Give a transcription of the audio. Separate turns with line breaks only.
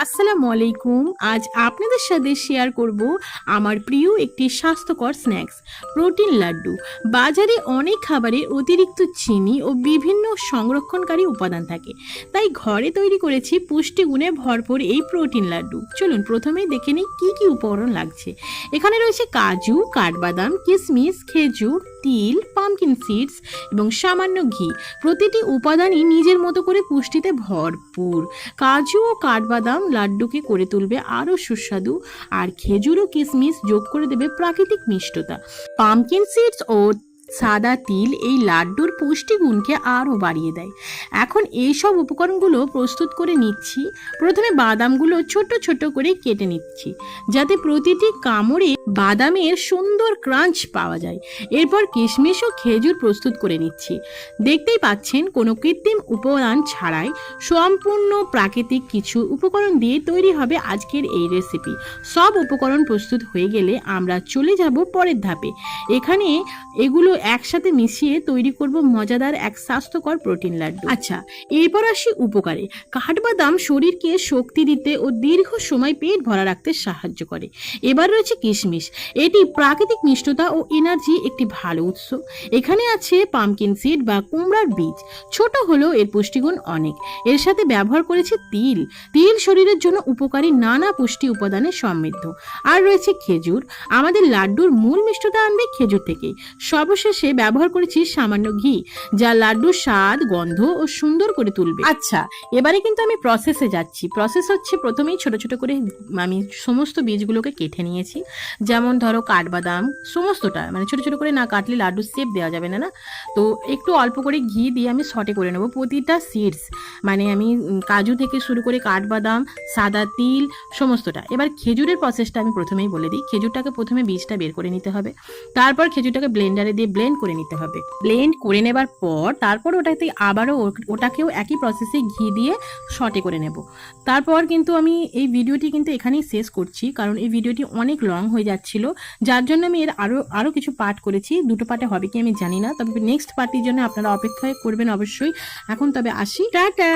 আসসালামু আলাইকুম। আজ আপনাদের সাথে শেয়ার করব আমার প্রিয় একটি স্বাস্থ্যকর স্ন্যাক্স, প্রোটিন লাড্ডু। বাজারে অনেক খাবারে অতিরিক্ত চিনি ও বিভিন্ন সংরক্ষণকারী উপাদান থাকে, তাই ঘরে তৈরি করেছি পুষ্টিগুণে ভরপুর এই প্রোটিন লাড্ডু। চলুন প্রথমেই দেখে নিই কী কী উপকরণ লাগছে। এখানে রয়েছে কাজু, কাঠবাদাম, কিশমিশ, খেজুর, তিল, পামকিন সিডস এবং সামান্য ঘি। প্রতিটি উপাদানই নিজের মতো করে পুষ্টিতে ভরপুর। কাজু ও কাঠবাদাম লাড্ডুকে করে তুলবে আরও সুস্বাদু, আর খেজুর ও কিশমিশ যোগ করে দেবে প্রাকৃতিক মিষ্টতা। পামকিন সিডস ও সাদা তিল এই লাড্ডুর পুষ্টিগুণকে আরও বাড়িয়ে দেয়। এখন এইসব উপকরণগুলো প্রস্তুত করে নিচ্ছি। প্রথমে বাদামগুলো ছোট ছোট করে কেটে নিচ্ছি, যাতে প্রতিটি কামড়ে বাদামের সুন্দর ক্রাঞ্চ পাওয়া যায়। এরপর কিশমিশ ও খেজুর প্রস্তুত করে নিচ্ছি। দেখতেই পাচ্ছেন, কোনো কৃত্রিম উপাদান ছাড়াই সম্পূর্ণ প্রাকৃতিক কিছু উপকরণ দিয়ে তৈরি হবে আজকের এই রেসিপি। সব উপকরণ প্রস্তুত হয়ে গেলে আমরা চলে যাব পরের ধাপে। এখানে এগুলো একসাথে মিশিয়ে তৈরি করব মজাদার এক স্বাস্থ্যকর প্রোটিন লাড্ডু। আচ্ছা, এরপর আসি উপকারে। কাঠবাদাম শরীরকে শক্তি দিতে ও দীর্ঘ সময় পেট ভরা রাখতে সাহায্য করে। এবার রয়েছে কিশমিশ। এটি প্রাকৃতিক মিষ্টতা ও এনার্জি একটি ভালো উৎস। এখানে আছে পামকিন সিড বা কুমড়ার বীজ। ছোট হলেও এর পুষ্টিগুণ অনেক। এর সাথে ব্যবহার করেছে তিল। তিল শরীরের জন্য উপকারী নানা পুষ্টি উপাদানে সমৃদ্ধ। আর রয়েছে খেজুর। আমাদের লাড্ডুর মূল মিষ্টতা আনবে খেজুর থেকে। সর্বশেষে ব্যবহার করেছি সামান্য ঘি, যা লাড্ডুর স্বাদ, গন্ধ ও সুন্দর করে তুলবে। আচ্ছা, এবারে কিন্তু আমি প্রসেসে যাচ্ছি। প্রসেস হচ্ছে, প্রথমেই ছোট ছোট করে আমি সমস্ত বীজগুলোকে কেটে নিয়েছি। যেমন ধরো কাঠবাদাম সমস্তটা, মানে ছোট ছোট করে না কাটলে লাড্ডুর শেপ দেওয়া যাবে না। তো একটু অল্প করে ঘি দিয়ে আমি সটে করে নেবো প্রতিটা সিডস, মানে আমি কাজু থেকে শুরু করে কাঠবাদাম, সাদা তিল সমস্তটা। এবার খেজুরের প্রসেসটা আমি প্রথমেই বলে দিই। খেজুরটাকে প্রথমে বীজটা বের করে নিতে হবে, তারপর খেজুরটাকে ব্লেন্ডারে দিয়ে ব্লেন্ড করে নিতে হবে। ব্লেন্ড করে নেবার পর তারপর ওটাকেও একই প্রসেসে ঘি দিয়ে সটে করে নেব। তারপর কিন্তু আমি এই ভিডিওটি কিন্তু এখানেই শেষ করছি, কারণ এই ভিডিওটি অনেক লং হয়ে যাচ্ছিল, যার জন্য আমি এর আরও কিছু পার্ট করেছি। দুটো পার্টে হবে কি আমি জানি না, তবে নেক্সট পার্টির জন্য আপনারা অপেক্ষা করবেন অবশ্যই। এখন তবে আসি, টাটা।